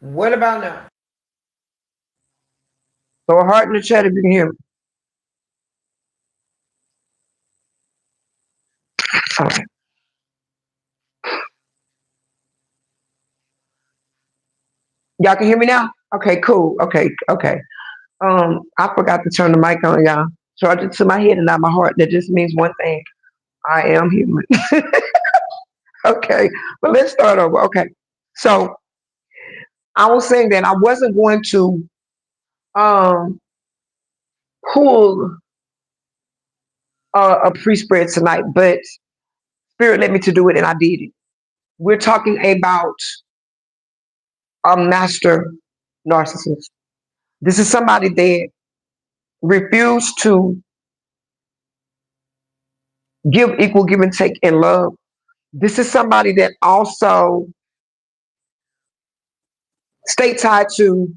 What about now? Throw a heart in the chat if you can hear me. Okay. Y'all can hear me now? Okay, cool. Okay, okay. I forgot to turn the mic on, y'all. Charge it to my head and not my heart. That just means one thing. I am human. Okay, but let's start over. Okay. So I was saying that I wasn't going to um pull a pre-spread tonight, but Spirit led me to do it and I did it. We're talking about a master narcissist. This is somebody that refused to give equal give and take in love. This is somebody that also stay tied to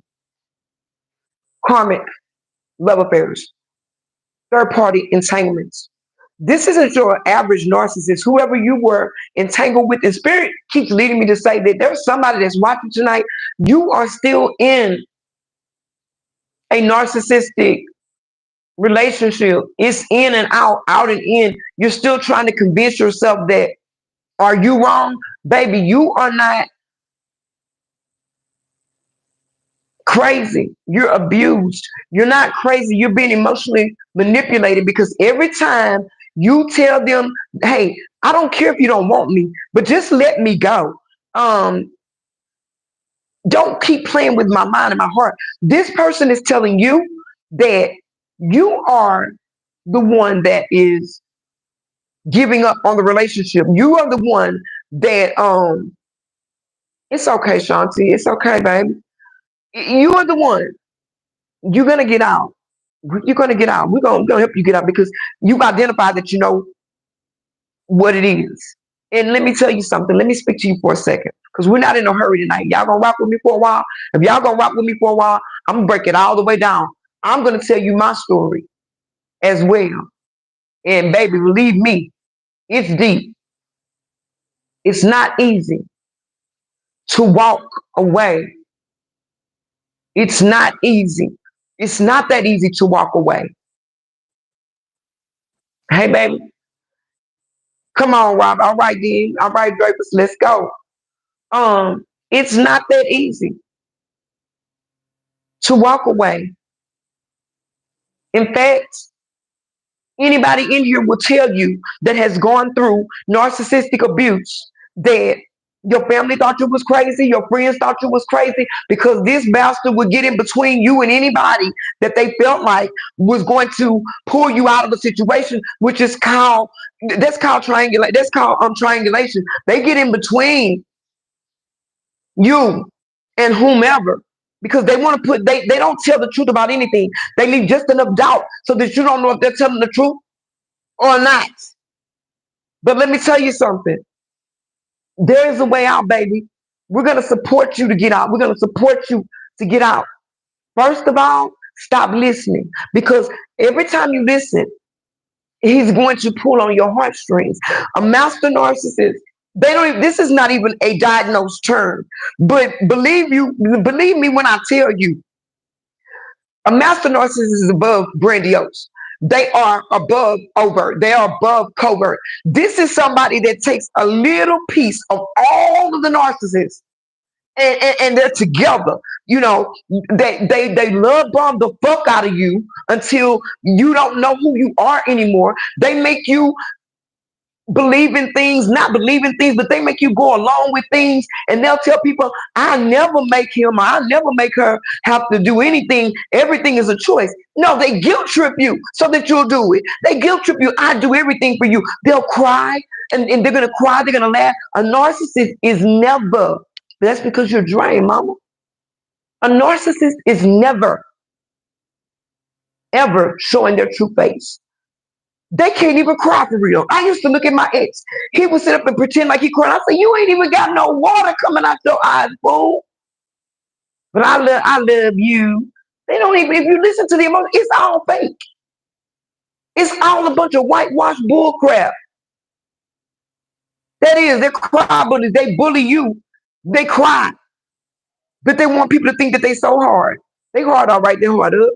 karmic love affairs, third party entanglements. This isn't your average narcissist. Whoever you were entangled with in spirit keeps leading me to say that there's somebody that's watching tonight. You are still in a narcissistic relationship. It's in and out, out and in. You're still trying to convince yourself that, are you wrong? Baby, you are not crazy. You're abused. You're not crazy. You're being emotionally manipulated because every time you tell them, hey, I don't care if you don't want me, but just let me go. Um, don't keep playing with my mind and my heart. This person is telling you that you are the one that is giving up on the relationship. You are the one that it's okay, Shanti. It's okay, baby. You are the one. You're gonna get out. You're gonna get out. We're gonna help you get out because you've identified that you know what it is. And let me tell you something. Let me speak to you for a second. Because we're not in a hurry tonight. Y'all gonna rock with me for a while? If y'all gonna rock with me for a while, I'm gonna break it all the way down. I'm gonna tell you my story as well. And baby, believe me, it's deep. It's not easy to walk away. It's not easy. It's not that easy to walk away. Hey, baby, come on, Rob. All right, then. All right, Drapers, let's go. It's not that easy to walk away. In fact, anybody in here will tell you that has gone through narcissistic abuse that your family thought you was crazy, your friends thought you was crazy, because this bastard would get in between you and anybody that they felt like was going to pull you out of the situation, which is called triangulation. That's called triangulation. They get in between you and whomever because they want to put they don't tell the truth about anything. They leave just enough doubt so that you don't know if they're telling the truth or not. But let me tell you something. There is a way out, baby. We're going to support you to get out. We're going to support you to get out. First of all, stop listening because every time you listen, he's going to pull on your heartstrings. A master narcissist, they don't even, this is not even a diagnosed term, but believe me when I tell you, a master narcissist is above grandiose. They are above overt. They are above covert. This is somebody that takes a little piece of all of the narcissists and they're together. You know, they love bomb the fuck out of you until you don't know who you are anymore. They make you believe in things, not believe in things, but they make you go along with things. And they'll tell people, I never make him or I never make her have to do anything. Everything is a choice. No, they guilt trip you so that you'll do it. They guilt trip you. I do everything for you. They'll cry and they're going to cry. They're going to laugh. A narcissist is never, that's because you're drained, mama. A narcissist is never, ever showing their true face. They can't even cry for real. I used to look at my ex. He would sit up and pretend like he cried. I said, you ain't even got no water coming out your eyes, fool. But I love you. They don't even, if you listen to the emotion, it's all fake. It's all a bunch of whitewashed bull crap. That is, they're cry bullies. They bully you. They cry. But they want people to think that they so hard. They hard all right, they hard up.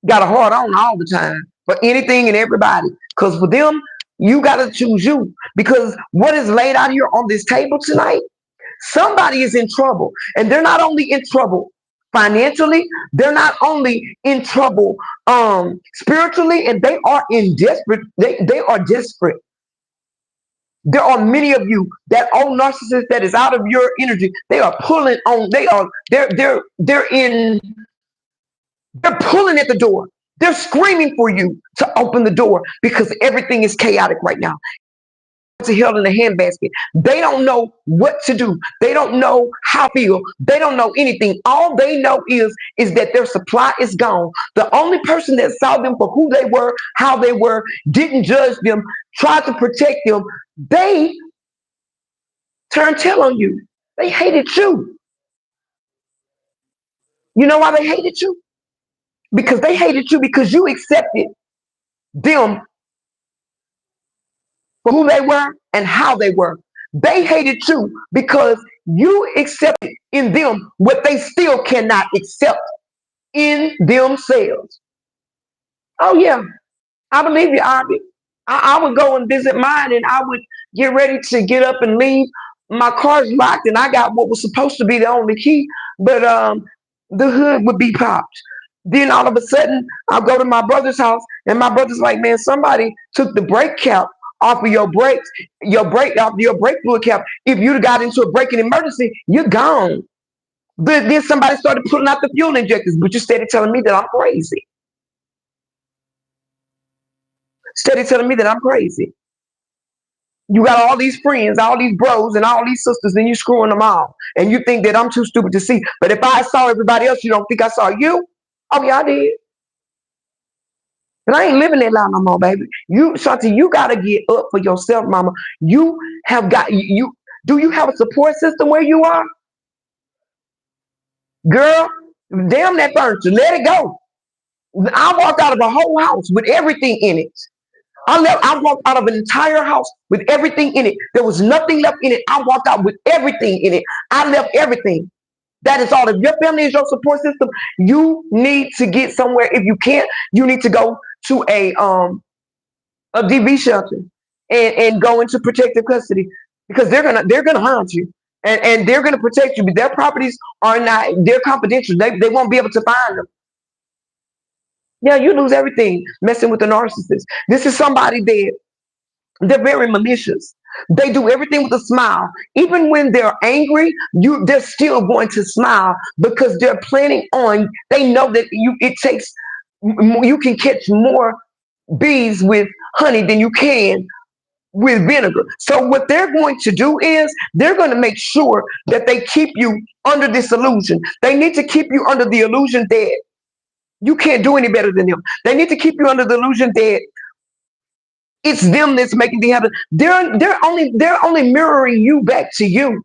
Got a hard on all the time for anything and everybody. Because for them, you got to choose you. Because what is laid out here on this table tonight, somebody is in trouble. And they're not only in trouble financially, they're not only in trouble spiritually, and they are in desperate, they are desperate. There are many of you that old narcissist that is out of your energy. They are pulling on, they're pulling at the door. They're screaming for you to open the door because everything is chaotic right now. To hell in a handbasket. They don't know what to do. They don't know how to feel. They don't know anything. All they know is that their supply is gone. The only person that saw them for who they were, how they were, didn't judge them, tried to protect them, they turned tail on you. They hated you. You know why they hated you? Because they hated you because you accepted them for who they were and how they were. They hated you because you accepted in them what they still cannot accept in themselves. Oh, yeah, I believe you, Ivy. I would go and visit mine and I would get ready to get up and leave. My car's locked and I got what was supposed to be the only key, but the hood would be popped. Then all of a sudden, I'll go to my brother's house and my brother's like, man, somebody took the brake cap off of your brakes, off your brake fluid cap. If you'd got into a braking emergency, you're gone. But then somebody started pulling out the fuel injectors, but you steady telling me that I'm crazy. Steady telling me that I'm crazy. You got all these friends, all these bros, and all these sisters, and you screwing them all. And you think that I'm too stupid to see. But if I saw everybody else, you don't think I saw you? Oh, yeah, I did. And I ain't living that life no more, baby. You, Shanti, you gotta get up for yourself, mama. You have got you. Do you have a support system where you are, girl? Damn that furniture, let it go. I walked out of a whole house with everything in it. I walked out of an entire house with everything in it. There was nothing left in it. I walked out with everything in it. I left everything. That is all. If your family is your support system, you need to get somewhere. If you can't, you need to go to a DV shelter and go into protective custody because they're gonna haunt you and they're gonna protect you. But their properties are not, they're confidential. They won't be able to find them. Yeah, you lose everything messing with a narcissist. This is somebody that they're very malicious. They do everything with a smile. Even when they're angry, they're still going to smile because they're planning on, they know that you can catch more bees with honey than you can with vinegar. So what they're going to do is they're going to make sure that they keep you under this illusion. They need to keep you under the illusion that you can't do any better than them. They need to keep you under the illusion that it's them that's making things happen. They're only mirroring you back to you.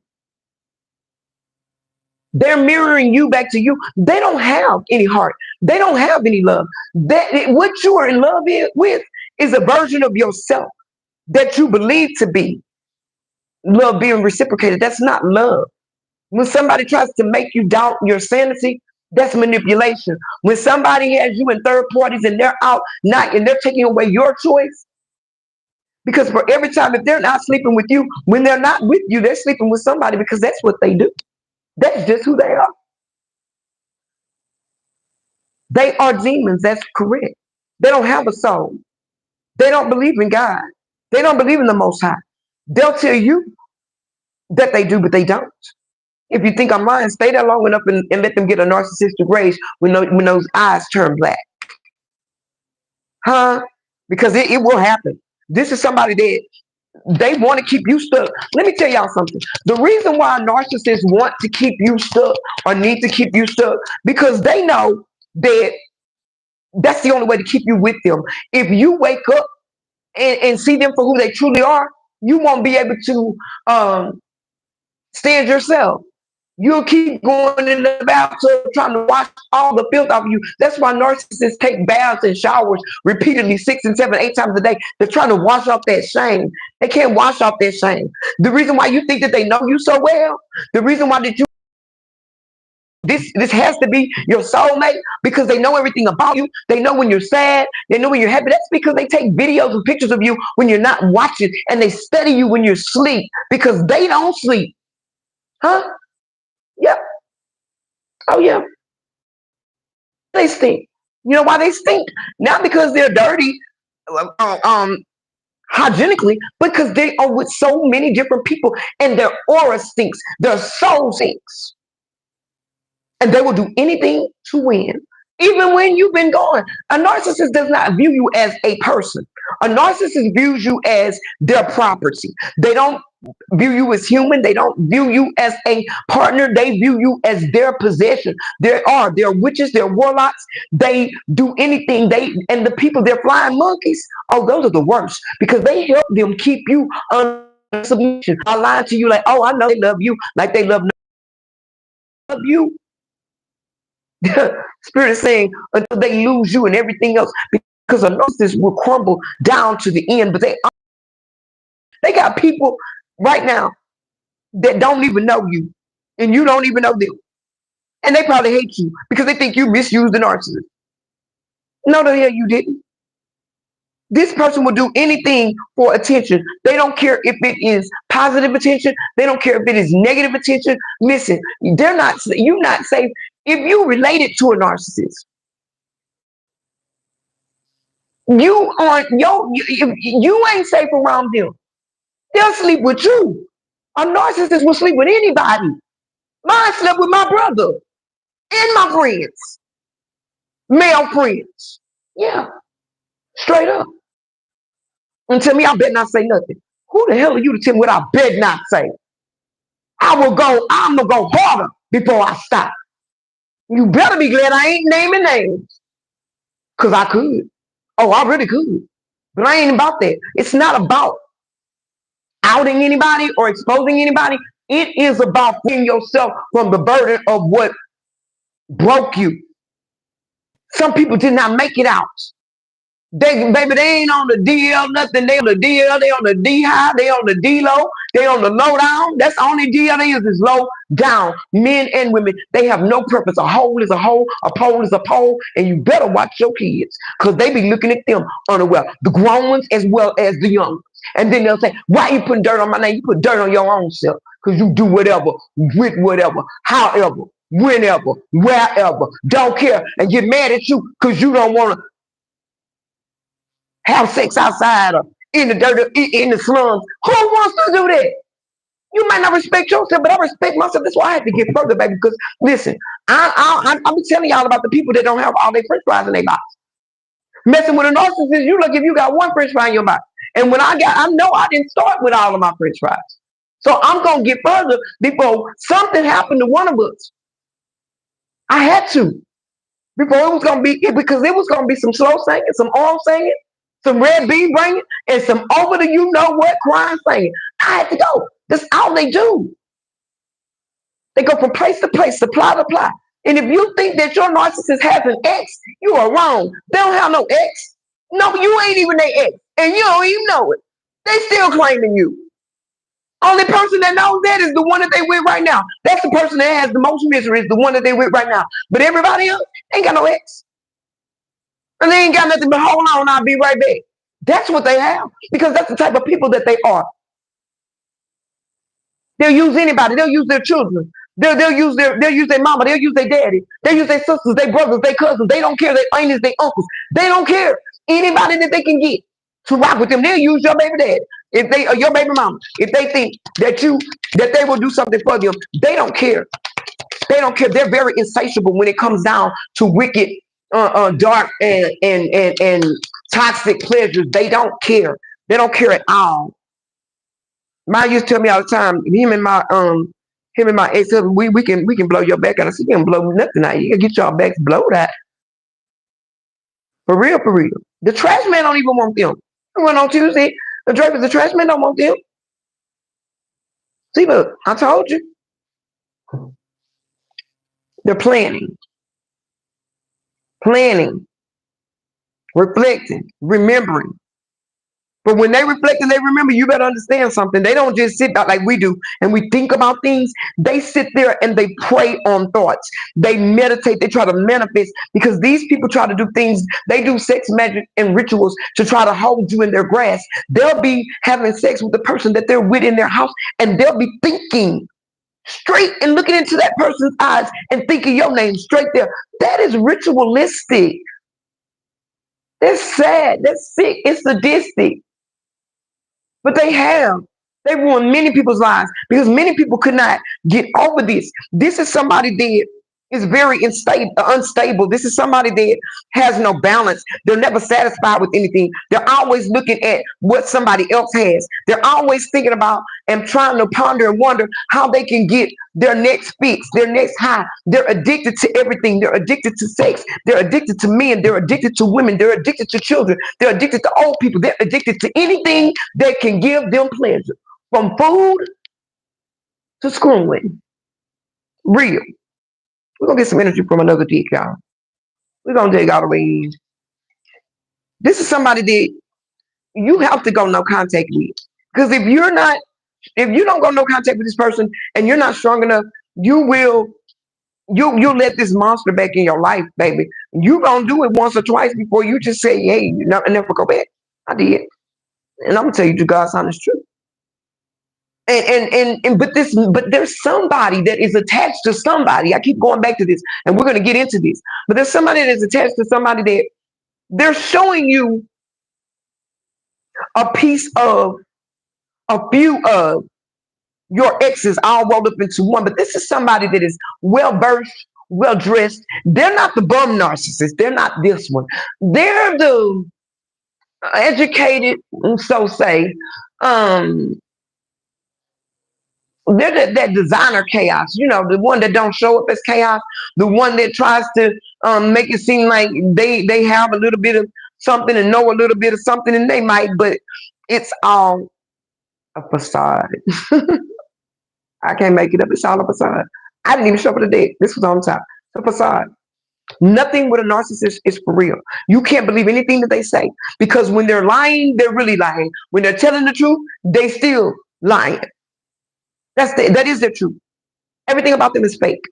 They're mirroring you back to you. They don't have any heart. They don't have any love. What you are in love with is a version of yourself that you believe to be love being reciprocated. That's not love. When somebody tries to make you doubt your sanity, that's manipulation. When somebody has you in third parties and they're out and they're taking away your choice, because for every time, if they're not sleeping with you, when they're not with you, they're sleeping with somebody because that's what they do. That's just who they are. They are demons. That's correct. They don't have a soul. They don't believe in God. They don't believe in the Most High. They'll tell you that they do, but they don't. If you think I'm lying, stay there long enough and let them get a narcissistic rage when those eyes turn black. Huh? Because it will happen. This is somebody that they want to keep you stuck. Let me tell y'all something. The reason why narcissists want to keep you stuck or need to keep you stuck, because they know that that's the only way to keep you with them. If you wake up and see them for who they truly are, you won't be able to stand yourself. You'll keep going in the bathtub trying to wash all the filth off of you. That's why narcissists take baths and showers repeatedly 6 and 7, 8 times a day. They're trying to wash off that shame. They can't wash off that shame. The reason why you think that they know you so well, the reason why that you this has to be your soulmate because they know everything about you. They know when you're sad. They know when you're happy. That's because they take videos and pictures of you when you're not watching, and they study you when you're asleep because they don't sleep. Huh? Yeah. Oh yeah. They stink. You know why they stink? Not because they're dirty, hygienically, because they are with so many different people, and their aura stinks. Their soul stinks. And they will do anything to win, even when you've been gone. A narcissist does not view you as a person. A narcissist views you as their property. They don't view you as human. They don't view you as a partner. They view you as their possession. They're witches, they're warlocks. They do anything. And the people, they're flying monkeys. Oh, those are the worst because they help them keep you under submission. I lie to you like, oh, I know they love you like they love you. Spirit is saying until they lose you and everything else, because a narcissist will crumble down to the end. But they got people right now that don't even know you, and you don't even know them, and they probably hate you because they think you misused the narcissist. No, the hell you didn't. This person will do anything for attention. They don't care if it is positive attention. They don't care if it is negative attention. Listen, you're not safe if you related to a narcissist. You ain't safe around them. They'll sleep with you. A narcissist will sleep with anybody. Mine slept with my brother and my friends, male friends. Yeah, straight up. And tell me I better not say nothing. Who the hell are you to tell me what I better not say? I'm gonna go harder before I stop. You better be glad I ain't naming names. Cause I could. Oh, I really could. But I ain't about that. It's not about outing anybody or exposing anybody. It is about freeing yourself from the burden of what broke you. Some people did not make it out. They ain't on the DL, nothing. They on the DL, they on the D high, they on the D low, they on the low down. That's the only DL is low down. Men and women, they have no purpose. A hole is a hole, a pole is a pole, and you better watch your kids because they be looking at them unaware. The grown ones as well as the young ones. And then they'll say, why you putting dirt on my name? You put dirt on your own self because you do whatever, with whatever, however, whenever, wherever, don't care, and get mad at you because you don't want to have sex outside or in the dirt, in the slums. Who wants to do that? You might not respect yourself, but I respect myself. That's why I had to get further, baby. Because listen, I'm telling y'all about the people that don't have all their French fries in their box. Messing with a narcissist, you look if you got one French fry in your box. And when I know I didn't start with all of my French fries. So I'm gonna get further before something happened to one of us. I had to. Before it was gonna be, because it was gonna be some slow singing, some arm singing, some red bean bringing, and some over the you know what crying singing. I had to go. That's all they do. They go from place to place, supply to supply. And if you think that your narcissist has an ex, you are wrong. They don't have no ex. No, you ain't even their ex. And you don't even know it. They still claiming you. Only person that knows that is the one that they with right now. That's the person that has the most misery, is the one that they with right now. But everybody else ain't got no ex. And they ain't got nothing but hold on, I'll be right back. That's what they have. Because that's the type of people that they are. They'll use anybody. They'll use their children. They'll use their mama. They'll use their daddy. They'll use their sisters, their brothers, their cousins. They don't care. Their aunties, their uncles. They don't care. Anybody that they can get to rock with them, they'll use your baby daddy. If they or your baby mama, if they think that they will do something for them, they don't care. They don't care. They're very insatiable when it comes down to wicked, dark, and toxic pleasures. They don't care. They don't care at all. Mine used to tell me all the time, him and my ex-husband, we can blow your back out. I said, you can blow nothing out. You can get your backs blowed out. For real, for real. The trash man don't even want them. I went on Tuesday. The trash man don't want them. See, look, I told you. They're planning, reflecting, remembering. But when they reflect and they remember, you better understand something. They don't just sit back like we do and we think about things. They sit there and they pray on thoughts. They meditate. They try to manifest because these people try to do things. They do sex magic and rituals to try to hold you in their grasp. They'll be having sex with the person that they're with in their house, and they'll be thinking straight and looking into that person's eyes and thinking your name straight there. That is ritualistic. That's sad. That's sick. It's sadistic. But they ruined many people's lives because many people could not get over this. This is somebody that is very unstable. This is somebody that has no balance. They're never satisfied with anything. They're always looking at what somebody else has. They're always thinking about and trying to ponder and wonder how they can get their next fix, their next high. They're addicted to everything. They're addicted to sex. They're addicted to men. They're addicted to women. They're addicted to children. They're addicted to old people. They're addicted to anything that can give them pleasure, from food to screwing. Real. We're going to get some energy from another dick, y'all. We're going to dig all the way in. This is somebody that you have to go no contact with. Because if you don't go no contact with this person and you're not strong enough, you'll let this monster back in your life, baby. You're going to do it once or twice before you just say, hey, never go back. I did. And I'm going to tell you to God's honest truth. But there's somebody that is attached to somebody. I keep going back to this, and we're going to get into this. But there's somebody that's attached to somebody that they're showing you a piece of a few of your exes all rolled up into one. But this is somebody that is well versed, well dressed. They're not the bum narcissist. They're not this one. They're the educated, so say. They're that designer chaos, the one that don't show up as chaos, the one that tries to make it seem like they have a little bit of something and know a little bit of something, and they might, but it's all a facade. I can't make it up. It's all a facade. I didn't even show up the deck. This was on top. It's a facade. Nothing with a narcissist is for real. You can't believe anything that they say because when they're lying, they're really lying. When they're telling the truth, they still lying. That is their truth. Everything about them is fake.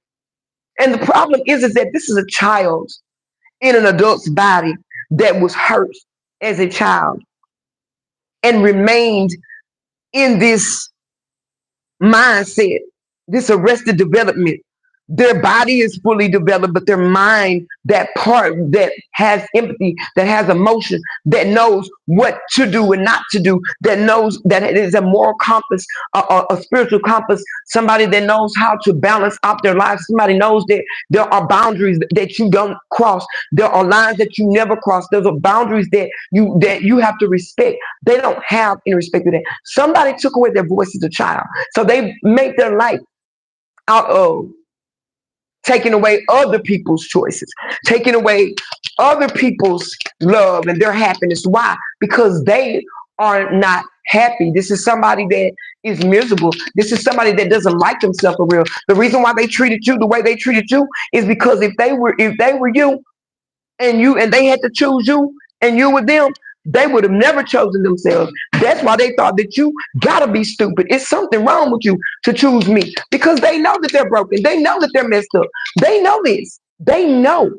And the problem is that this is a child in an adult's body that was hurt as a child and remained in this mindset, this arrested development. Their body is fully developed, but their mind, that part that has empathy, that has emotion, that knows what to do and not to do, that knows that it is a moral compass, a spiritual compass, somebody that knows how to balance out their lives, somebody knows that there are boundaries that you don't cross, there are lines that you never cross, there's a boundaries that you have to respect. They don't have any respect for that. Somebody took away their voice as a child, so they made their life out of taking away other people's choices, taking away other people's love and their happiness. Why? Because they are not happy. This is somebody that is miserable. This is somebody that doesn't like themselves for real. The reason why they treated you the way they treated you is because if they were you and they had to choose you and you were them, they would have never chosen themselves. That's why they thought that you gotta be stupid. It's something wrong with you to choose me, because they know that they're broken. They know that they're messed up. They know this. They know.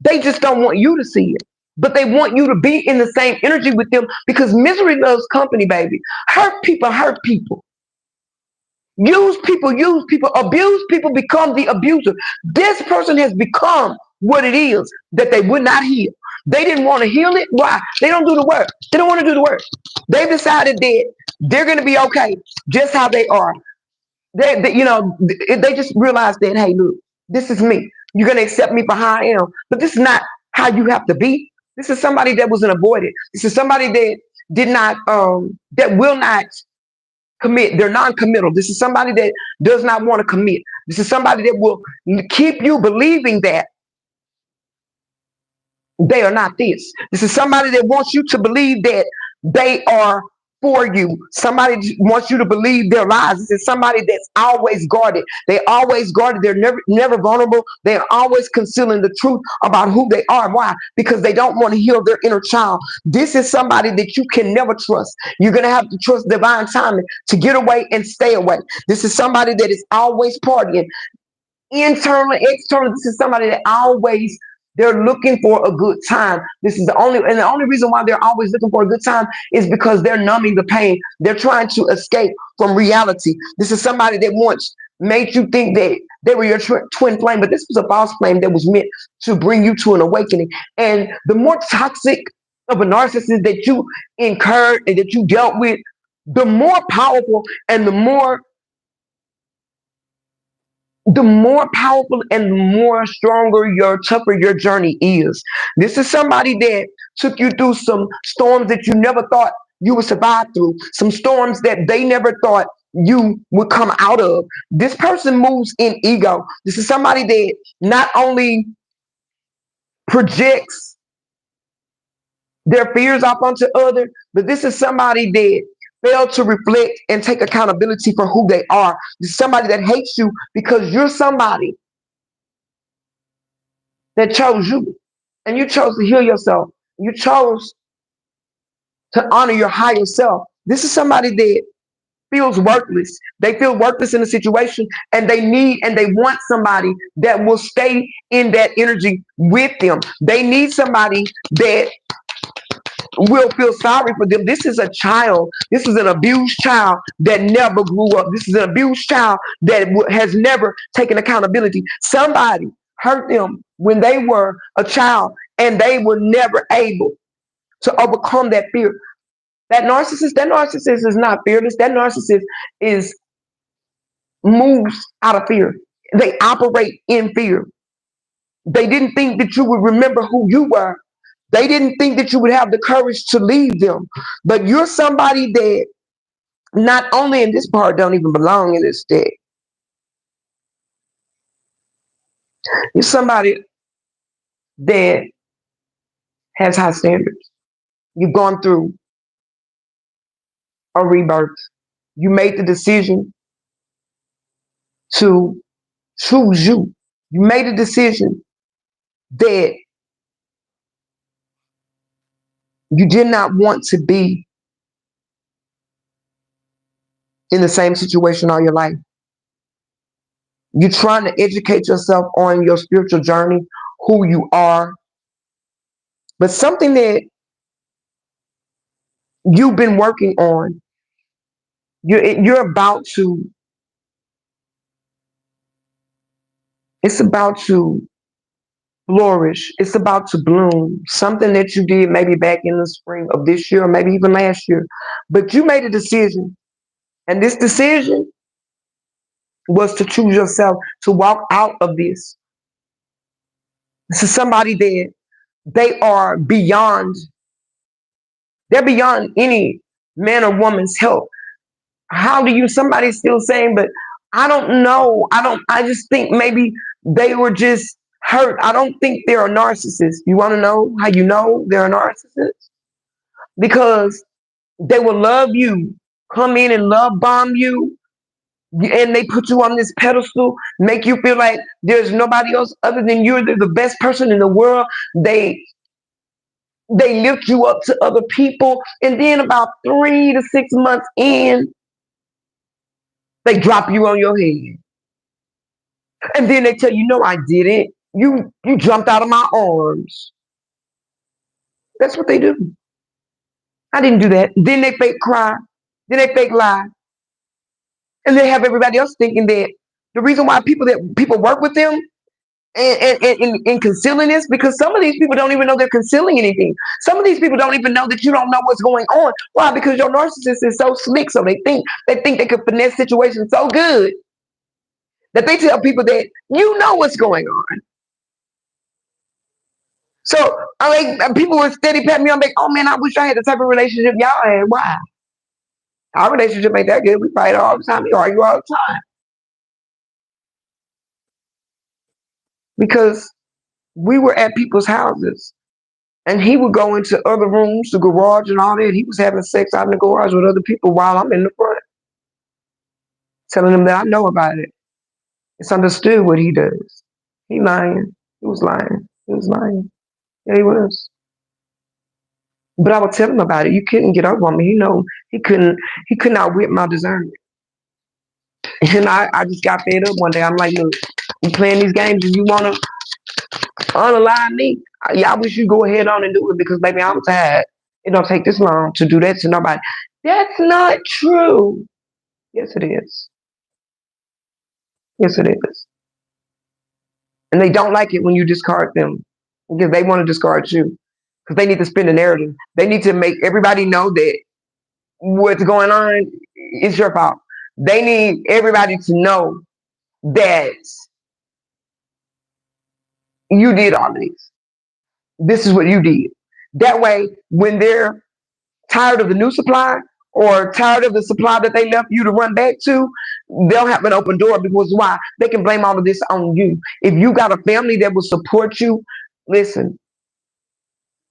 They just don't want you to see it, but they want you to be in the same energy with them, because misery loves company, baby. Hurt people, use people, abuse people, become the abuser. This person has become what it is that they would not heal. They didn't want to heal it. Why? They don't do the work. They don't want to do the work. They've decided that they're going to be okay just how they are. They just realized that, hey, look, this is me. You're going to accept me for how I am. But this is not how you have to be. This is somebody that was avoided. This is somebody that did not, that will not commit. They're non-committal. This is somebody that does not want to commit. This is somebody that will keep you believing that they are not this. This is somebody that wants you to believe that they are for you. Somebody wants you to believe their lies. This is somebody that's always guarded. They always guarded. They're never vulnerable. They're always concealing the truth about who they are. Why? Because they don't want to heal their inner child. This is somebody that you can never trust. You're going to have to trust divine timing to get away and stay away. This is somebody that is always partying. Internal, external. This is somebody that always, they're looking for a good time. This is the only reason why they're always looking for a good time is because they're numbing the pain. They're trying to escape from reality. This is somebody that once made you think that they were your twin flame, but this was a false flame that was meant to bring you to an awakening. And the more toxic of a narcissist that you incurred and that you dealt with, the more powerful and the more powerful and the more stronger, tougher your journey is. This is somebody that took you through some storms that you never thought you would survive through, some storms that they never thought you would come out of. This person moves in ego. This is somebody that not only projects their fears off onto others, but this is somebody that fail to reflect and take accountability for who they are. This is somebody that hates you because you're somebody that chose you, and you chose to heal yourself. You chose to honor your higher self. This is somebody that feels worthless. They feel worthless in a situation, and they need and they want somebody that will stay in that energy with them. They need somebody that will feel sorry for them. This is a child. This is an abused child that never grew up. This is an abused child that has never taken accountability. Somebody hurt them when they were a child, and they were never able to overcome that fear. That narcissist is not fearless. That narcissist is moves out of fear. They operate in fear. They didn't think that you would remember who you were. They didn't think that you would have the courage to leave them. But you're somebody that not only in this part don't even belong in this deck. You're somebody that has high standards. You've gone through a rebirth. You made the decision to choose you. You made a decision that you did not want to be in the same situation all your life. You're trying to educate yourself on your spiritual journey, who you are. But something that you've been working on, you're about to, it's about to flourish. It's about to bloom. Something that you did maybe back in the spring of this year, or maybe even last year. But you made a decision. And this decision was to choose yourself, to walk out of this. This is somebody that they are beyond, they're beyond any man or woman's help. How do you, somebody's still saying, but I don't know. I just think maybe they were just hurt. I don't think they're a narcissist. You want to know how you know they're a narcissist? Because they will love you, come in and love bomb you, and they put you on this pedestal, make you feel like there's nobody else other than you. They're the best person in the world. They lift you up to other people, and then about 3 to 6 months in, they drop you on your head. And then they tell you, no, I didn't. You jumped out of my arms. That's what they do. I didn't do that. Then they fake cry. Then they fake lie. And they have everybody else thinking that the reason why people work with them and concealing this, because some of these people don't even know they're concealing anything. Some of these people don't even know that you don't know what's going on. Why? Because your narcissist is so slick, so they think they can finesse situations so good that they tell people that you know what's going on. So people were steady patting me on the back. Oh man, I wish I had the type of relationship y'all had. Why? Our relationship ain't that good. We fight all the time. We argue all the time. Because we were at people's houses And he would go into other rooms, the garage and all that. He was having sex out in the garage with other people while I'm in the front, telling them that I know about it. It's understood what he does. He lying. He was lying. He was lying. Yeah, he was. But I would tell him about it. You couldn't get over on me. He could not whip my discernment. And I just got fed up one day. I'm like, look, you playing these games and you want to unalive me? I wish you go ahead on and do it because, baby, I'm tired. It don't take this long to do that to nobody. That's not true. Yes, it is. Yes, it is. And they don't like it when you discard them because they want to discard you because they need to spin a narrative. They need to make everybody know that what's going on is your fault. They need everybody to know that you did all of this. This is what you did. That way, when they're tired of the new supply or tired of the supply that they left you to run back to, they'll have an open door because why? They can blame all of this on you. If you got a family that will support you, listen,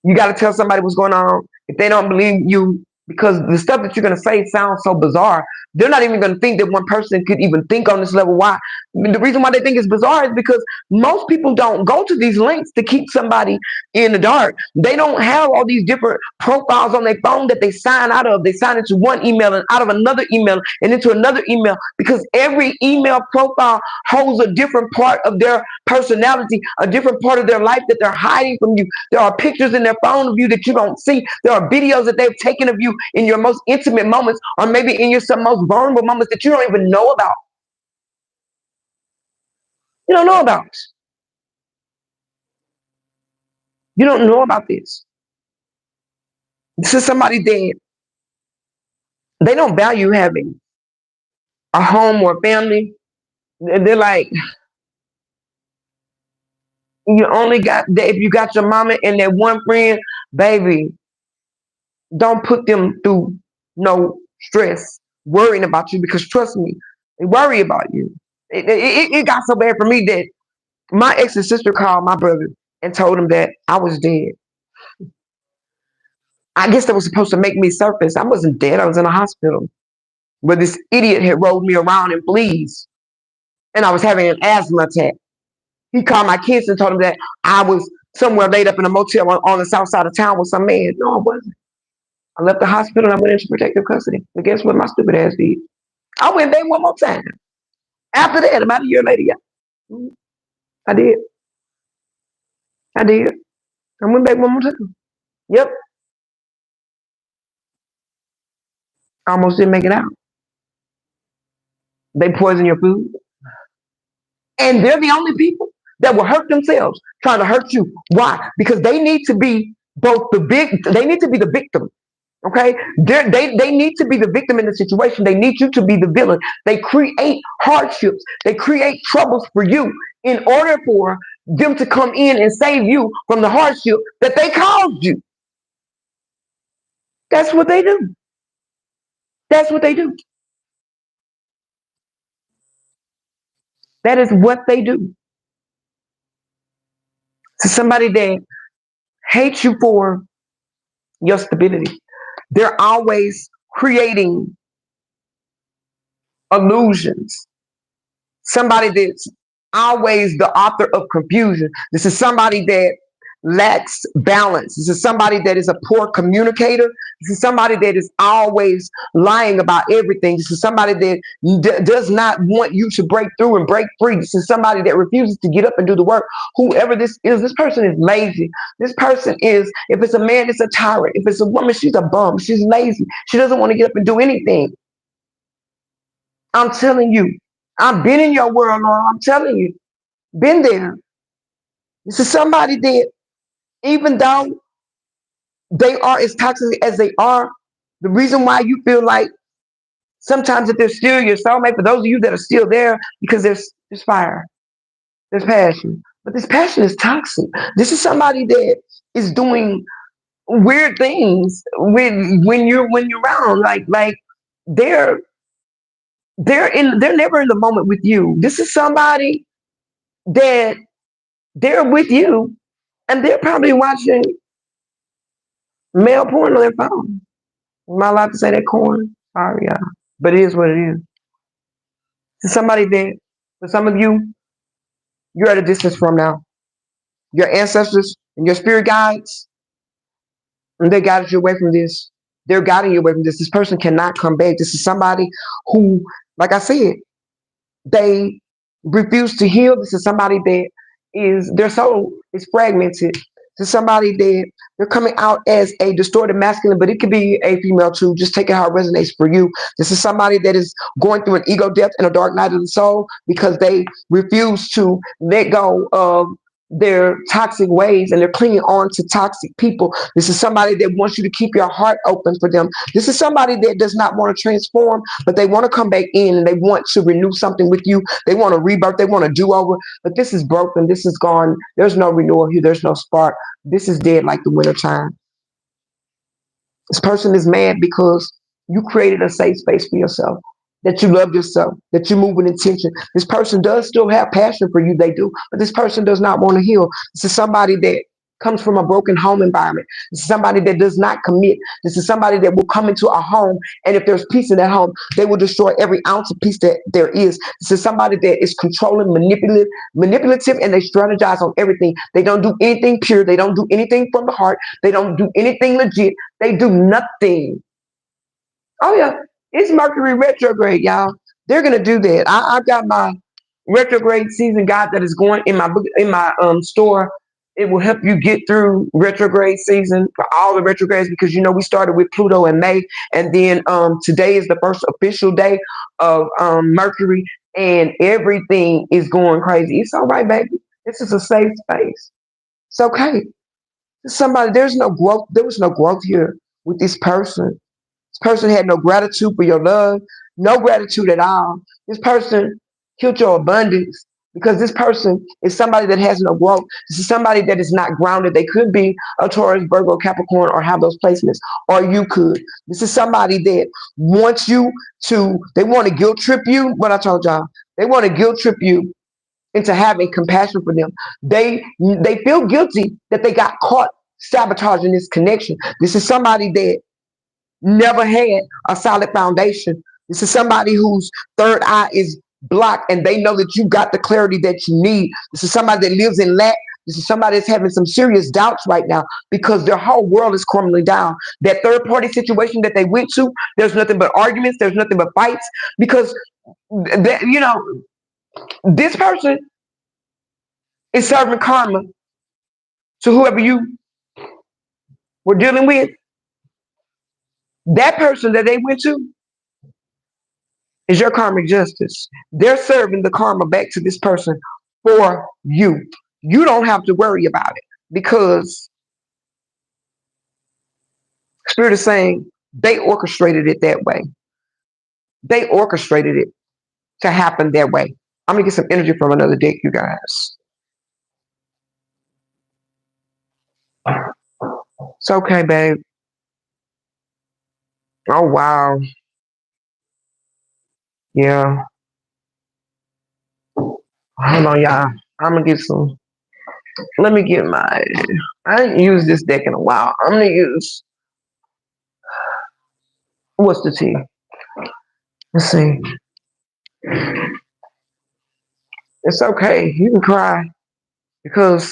you got to tell somebody what's going on. If they don't believe you, because the stuff that you're going to say sounds so bizarre, they're not even going to think that one person could even think on this level. Why? The reason why they think it's bizarre is because most people don't go to these links to keep somebody in the dark. They don't have all these different profiles on their phone that they sign out of. They sign into one email and out of another email and into another email because every email profile holds a different part of their personality, a different part of their life that they're hiding from you. There are pictures in their phone of you that you don't see. There are videos that they've taken of you in your most intimate moments or maybe in your some most vulnerable moments that you don't even know about. You don't know about. You don't know about this. This is somebody that they don't value having a home or a family. They're like, you only got that if you got your mama and that one friend, baby, don't put them through no stress worrying about you because trust me, they worry about you. It got so bad for me that my ex's sister called my brother and told him that I was dead. I guess that was supposed to make me surface. I wasn't dead. I was in a hospital where this idiot had rolled me around in fleas and I was having an asthma attack. He called my kids and told them that I was somewhere laid up in a motel on the south side of town with some man. No, I wasn't. I left the hospital and I went into protective custody. But guess what my stupid ass did? I went back one more time. After that, about a year later, yeah. I did. I did. I went back one more time. Yep. I almost didn't make it out. They poison your food. And they're the only people that will hurt themselves trying to hurt you. Why? Because they need to be they need to be the victim. Okay? They need to be the victim in the situation. They need you to be the villain. They create hardships. They create troubles for you in order for them to come in and save you from the hardship that they caused you. That's what they do. That's what they do. That is what they do. To somebody that hates you for your stability. They're always creating illusions. Somebody that's always the author of confusion. This is somebody that lacks balance. This is somebody that is a poor communicator. This is somebody that is always lying about everything. This is somebody that does not want you to break through and break free. This is somebody that refuses to get up and do the work. Whoever this is, this person is lazy. This person is, if it's a man, it's a tyrant. If it's a woman, she's a bum. She's lazy. She doesn't want to get up and do anything. I'm telling you, I've been in your world, Laura. I'm telling you, been there. This is somebody that, even though they are as toxic as they are, the reason why you feel like sometimes that they're still your soulmate, for those of you that are still there, because there's fire, there's passion. But this passion is toxic. This is somebody that is doing weird things when you're around. Like they're never in the moment with you. This is somebody that they're with you and they're probably watching Male porn on their phone. Am I allowed to say that corn? Sorry, y'all. But it is what it is. To somebody that, for some of you, you're at a distance from now. Your ancestors and your spirit guides, and they guided you away from this. They're guiding you away from this. This person cannot come back. This is somebody who, like I said, they refuse to heal. This is somebody that is, their soul is fragmented. This is somebody that they're coming out as a distorted masculine, but it could be a female too. Just take it how it resonates for you. This is somebody that is going through an ego death and a dark night of the soul because they refuse to let go of their toxic ways and they're clinging on to toxic people. This is somebody that wants you to keep your heart open for them. This is somebody that does not want to transform, but they want to come back in and they want to renew something with you. They want to rebirth. They want to do over. But this is broken. This is gone. There's no renewal here. There's no spark. This is dead like the winter time. This person is mad because you created a safe space for yourself, that you love yourself, that you move with intention. This person does still have passion for you, they do, but this person does not want to heal. This is somebody that comes from a broken home environment. This is somebody that does not commit. This is somebody that will come into a home, and if there's peace in that home, they will destroy every ounce of peace that there is. This is somebody that is controlling, manipulative, and they strategize on everything. They don't do anything pure. They don't do anything from the heart. They don't do anything legit. They do nothing. Oh yeah, it's Mercury retrograde, y'all. They're gonna do that. I've got my retrograde season guide that is going in my book in my store. It will help you get through retrograde season for all the retrogrades because you know we started with Pluto in May, and then today is the first official day of Mercury, and everything is going crazy. It's all right, baby. This is a safe space. It's okay. Somebody, there's no growth. There was no growth here with this person. This person had no gratitude for your love, no gratitude at all. This person killed your abundance because this person is somebody that has no growth. This is somebody that is not grounded. They could be a Taurus, Virgo, Capricorn, or have those placements, or you could. This is somebody that wants you to, they want to guilt trip you. What I told y'all, they want to guilt trip you into having compassion for them. They feel guilty that they got caught sabotaging this connection. This is somebody that never had a solid foundation. This is somebody whose third eye is blocked and they know that you got the clarity that you need. This is somebody that lives in lack. This is somebody that's having some serious doubts right now because their whole world is crumbling down. That third party situation that they went to, there's nothing but arguments, there's nothing but fights because, you know, this person is serving karma to whoever you were dealing with. That person that they went to is your karmic justice. They're serving the karma back to this person for you. You don't have to worry about it because Spirit is saying they orchestrated it that way. They orchestrated it to happen that way. I'm going to get some energy from another deck, you guys. It's okay, babe. Oh, wow. Yeah. Hold on, y'all. I'm going to get some. Let me get my. I ain't used this deck in a while. I'm going to use. What's the T? Let's see. It's okay. You can cry because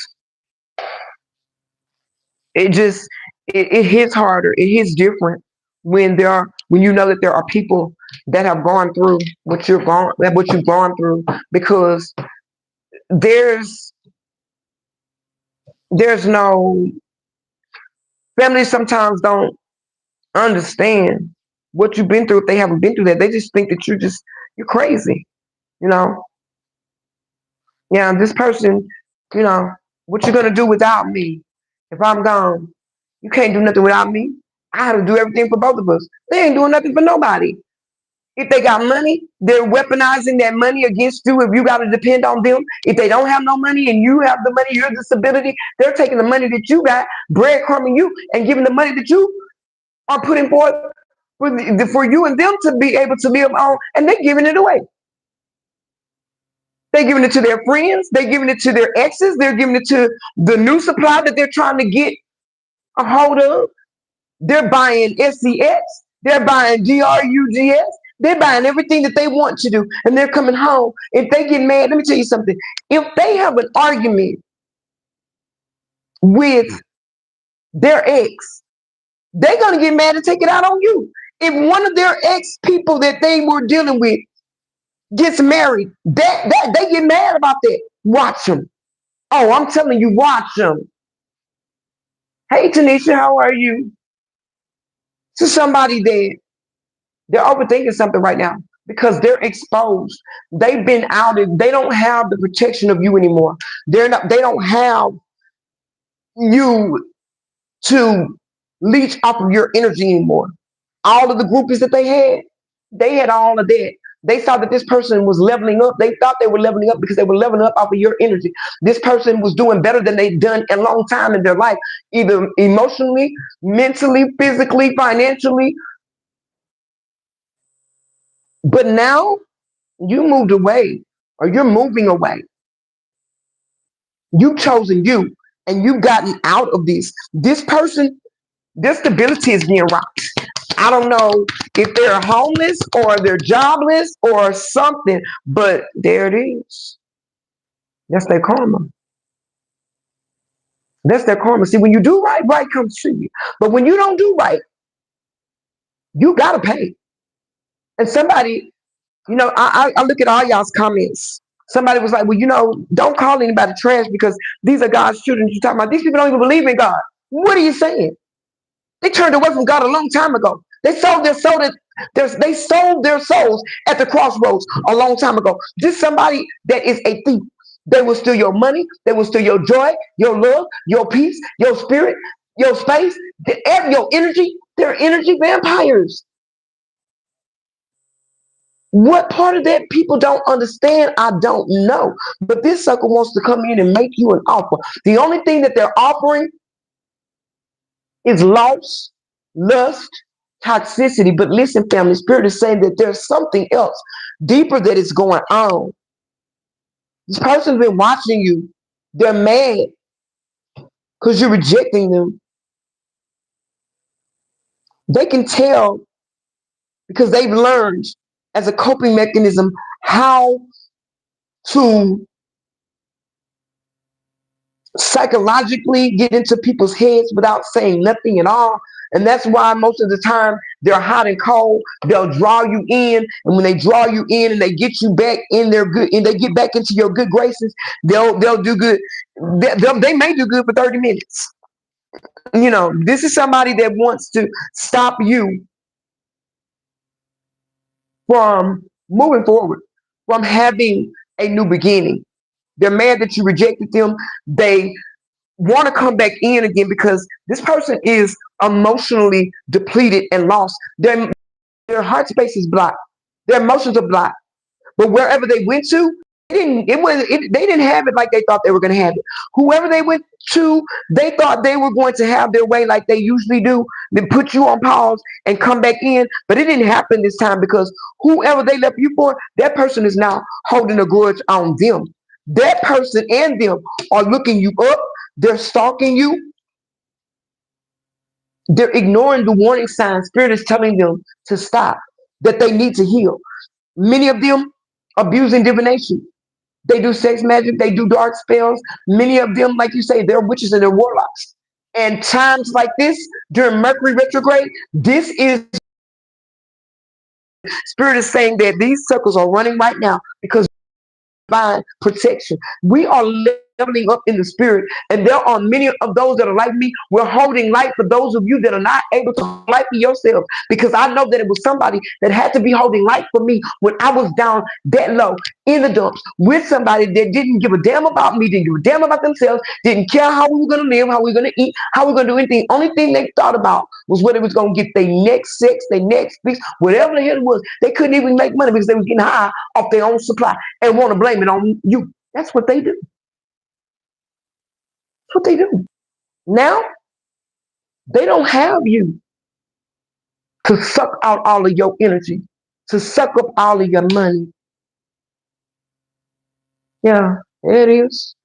it hits harder. It hits different when you know that there are people that have gone through what you've gone through because there's no families sometimes don't understand what you've been through if they haven't been through that. They just think that you're crazy, you know. Yeah, this person, you know, what you gonna do without me if I'm gone? You can't do nothing without me. I have to do everything for both of us. They ain't doing nothing for nobody. If they got money, they're weaponizing that money against you if you got to depend on them. If they don't have no money and you have the money, you're the stability, they're taking the money that you got, breadcrumbing you, and giving the money that you are putting forth for you and them to be able to live on, and they're giving it away. They're giving it to their friends. They're giving it to their exes. They're giving it to the new supply that they're trying to get a hold of. They're buying SCX. They're buying DRUGS. They're buying everything that they want to do. And they're coming home. If they get mad, let me tell you something. If they have an argument with their ex, they're going to get mad and take it out on you. If one of their ex people that they were dealing with gets married, that they get mad about that. Watch them. Oh, I'm telling you, watch them. Hey, Tanisha, how are you? To somebody that they're overthinking something right now because they're exposed. They've been outed. They don't have the protection of you anymore. They're not. They don't have you to leech off of your energy anymore. All of the groupies that they had all of that. They saw that this person was leveling up. They thought they were leveling up because they were leveling up off of your energy. This person was doing better than they've done a long time in their life, either emotionally, mentally, physically, financially. But now you moved away or you're moving away. You've chosen you and you've gotten out of this. This person, their stability is being rocked. I don't know if they're homeless or they're jobless or something, but there it is. That's their karma. That's their karma. See, when you do right, right comes to you. But when you don't do right, you gotta pay. And somebody, I look at all y'all's comments. Somebody was like, well, don't call anybody trash because these are God's children. You're talking about these people don't even believe in God. What are you saying? They turned away from God a long time ago. They sold their soul. They sold their souls at the crossroads a long time ago. This somebody that is a thief. They will steal your money. They will steal your joy, your love, your peace, your spirit, your space, your energy. They're energy vampires. What part of that people don't understand, I don't know. But this sucker wants to come in and make you an offer. The only thing that they're offering is loss, lust, toxicity. But listen, family, Spirit is saying that there's something else deeper that is going on. This person's been watching you. They're mad because you're rejecting them. They can tell because they've learned as a coping mechanism how to psychologically get into people's heads without saying nothing at all. And that's why most of the time they're hot and cold. They'll draw you in, and when they draw you in and they get you back in their good, and they get back into your good graces, they'll do good. They may do good for 30 minutes. This is somebody that wants to stop you from moving forward, from having a new beginning. They're mad that you rejected them. They want to come back in again because this person is emotionally depleted and lost. Their heart space is blocked. Their emotions are blocked. But wherever they went to, they didn't have it like they thought they were going to have it. Whoever they went to, they thought they were going to have their way like they usually do, then put you on pause and come back in. But it didn't happen this time because whoever they left you for, that person is now holding a grudge on them. That person and them are looking you up. They're stalking you. They're ignoring the warning signs. Spirit is telling them to stop, that they need to heal. Many of them abusing divination. They do sex magic. They do dark spells. Many of them, like you say, they're witches and they're warlocks. And times like this, during Mercury retrograde, this is Spirit is saying that these circles are running right now because divine protection. We are leveling up in the spirit, and there are many of those that are like me. We're holding light for those of you that are not able to hold light for yourself, because I know that it was somebody that had to be holding light for me when I was down that low in the dumps with somebody that didn't give a damn about me, didn't give a damn about themselves, didn't care how we were going to live, how we were going to eat, how we were going to do anything. Only thing they thought about was what it was going to get their next sex, their next fix, whatever the hell it was. They couldn't even make money because they was getting high off their own supply and want to blame it on you. That's what they do. That's what they do. Now, they don't have you to suck out all of your energy, to suck up all of your money. Yeah, there it is.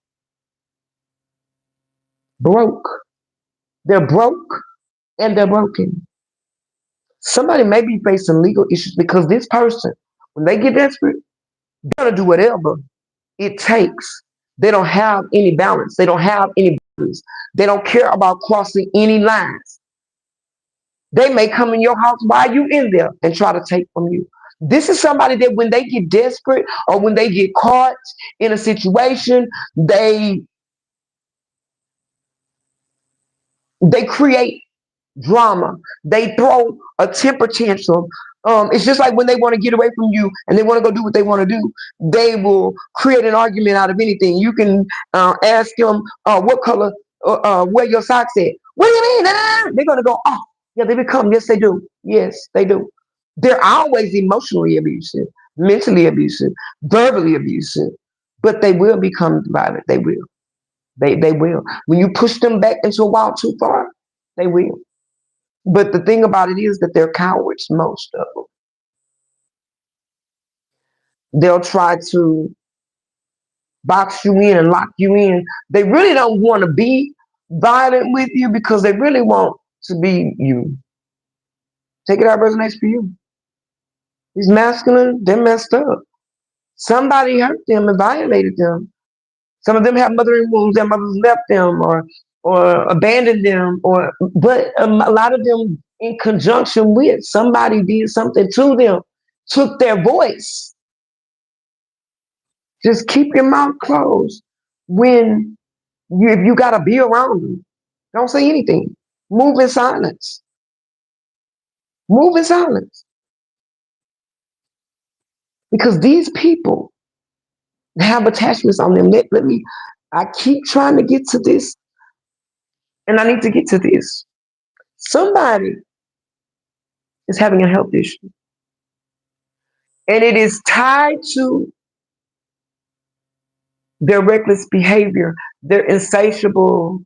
Broke. They're broke. and they're broken. Somebody may be facing legal issues because this person, when they get desperate, they're gonna do whatever it takes. They don't have any balance. They don't have any boundaries. They don't care about crossing any lines. They may come in your house while you in there and try to take from you. This is somebody that when they get desperate or when they get caught in a situation, they create drama. They throw a temper tantrum. It's just like when they want to get away from you and they want to go do what they want to do, they will create an argument out of anything. You can ask them what color, where your socks at. What do you mean? They're going to go, oh, yeah, they become, yes, they do. Yes, they do. They're always emotionally abusive, mentally abusive, verbally abusive, but they will become violent. They will. They will. When you push them back into a wall too far, they will. But the thing about it is that they're cowards, most of them. They'll try to box you in and lock you in. They really don't want to be violent with you because they really want to be you. Take it out, resonates for you. These masculine, they're messed up. Somebody hurt them and violated them. Some of them have mothering wounds. Their mothers left them or abandoned them, but a lot of them in conjunction with somebody did something to them, took their voice. Just keep your mouth closed when if you gotta be around them. Don't say anything. Move in silence. Move in silence. Because these people have attachments on them. I keep trying to get to this, and I need to get to this. Somebody is having a health issue. And it is tied to their reckless behavior, their insatiable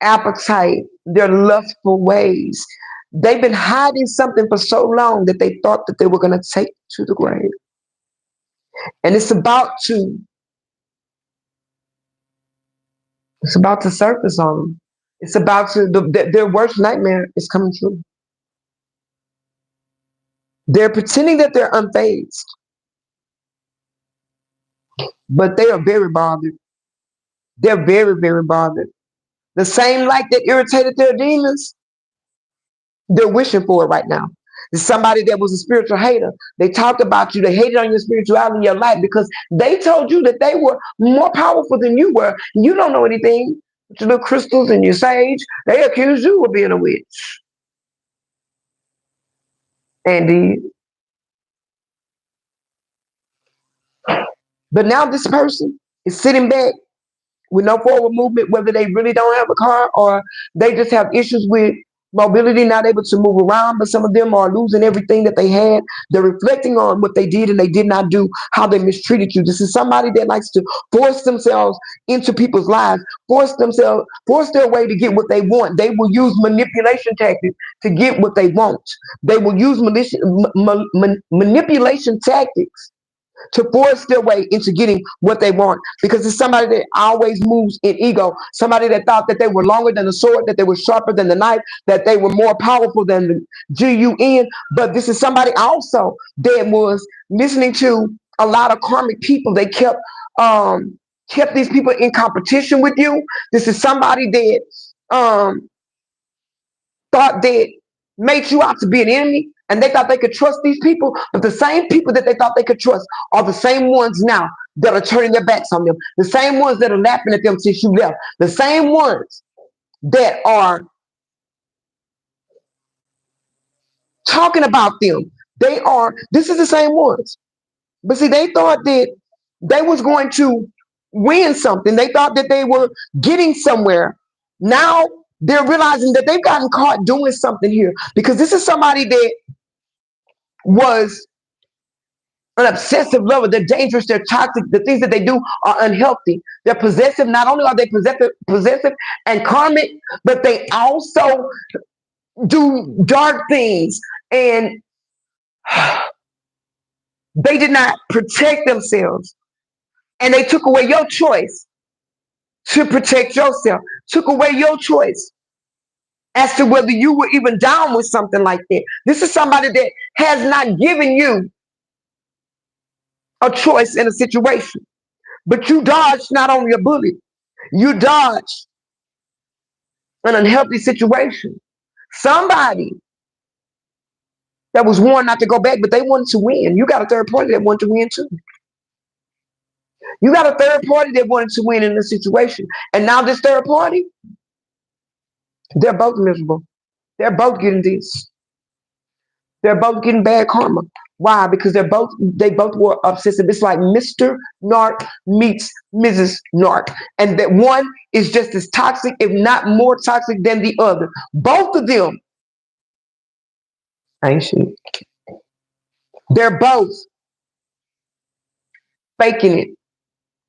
appetite, their lustful ways. They've been hiding something for so long that they thought that they were going to take to the grave. And it's about to surface on them. It's about to, their worst nightmare is coming true. They're pretending that they're unfazed, but they are very bothered. They're very, very bothered. The same light that irritated their demons, they're wishing for it right now. It's somebody that was a spiritual hater. They talked about you. They hated on your spirituality in your life because they told you that they were more powerful than you were. You don't know anything. With your little crystals and your sage, they accused you of being a witch. Indeed. But now this person is sitting back with no forward movement, whether they really don't have a car or they just have issues with mobility, not able to move around, but some of them are losing everything that they had. They're reflecting on what they did and they did not do, how they mistreated you. This is somebody that likes to force themselves into people's lives, force their way to get what they want. They will use manipulation tactics to get what they want. They will use manipulation tactics to force their way into getting what they want, because it's somebody that always moves in ego, somebody that thought that they were longer than the sword, that they were sharper than the knife, that they were more powerful than the GUN. But this is somebody also that was listening to a lot of karmic people. They kept these people in competition with you. This is somebody that thought that made you out to be an enemy. And they thought they could trust these people, but the same people that they thought they could trust are the same ones now that are turning their backs on them. The same ones that are laughing at them since you left. The same ones that are talking about them. This is the same ones. But see, they thought that they was going to win something. They thought that they were getting somewhere. Now they're realizing that they've gotten caught doing something here, because this is somebody that was an obsessive lover. They're dangerous. They're toxic. The things that they do are unhealthy. They're possessive. Not only are they possessive and karmic, but they also do dark things. And they did not protect themselves. And they took away your choice to protect yourself. Took away your choice as to whether you were even down with something like that. This is somebody that has not given you a choice in a situation, but you dodged not only a bullet, you dodged an unhealthy situation. Somebody that was warned not to go back, but they wanted to win. You got a third party that wanted to win too. You got a third party that wanted to win in the situation. And now this third party, they're both miserable. They're both getting this. They're both getting bad karma. Why? Because they both were obsessive. It's like Mr. Narc meets Mrs. Narc. And that one is just as toxic, if not more toxic than the other. Both of them ain't shit. They're both faking it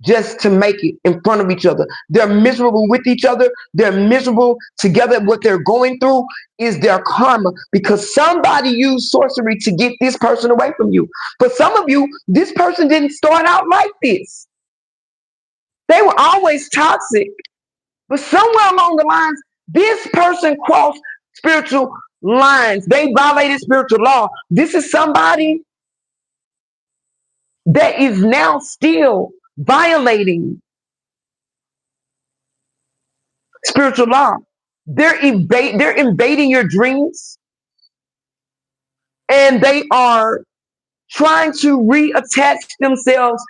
just to make it in front of each other. They're miserable with each other. They're miserable together. What they're going through is their karma, because somebody used sorcery to get this person away from you. For some of you, this person didn't start out like this. They were always toxic, but somewhere along the lines, this person crossed spiritual lines. They violated spiritual law. This is somebody that is now still violating spiritual law. They're invading your dreams, and they are trying to reattach themselves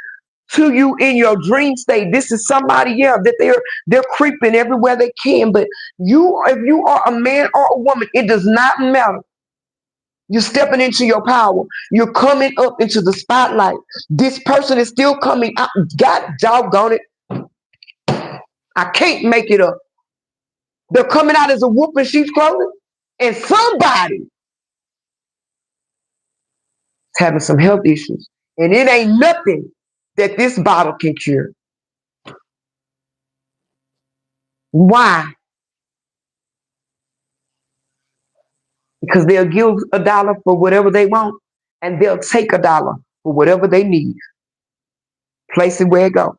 to you in your dream state. This is somebody, yeah, that they're creeping everywhere they can. But if you are a man or a woman, it does not matter. You're stepping into your power. You're coming up into the spotlight. This person is still coming out. God doggone it. I can't make it up. They're coming out as a wolf in sheep's clothing. And somebody is having some health issues. And it ain't nothing that this bottle can cure. Why? Because they'll give $1 for whatever they want, and they'll take $1 for whatever they need. Place it where it goes.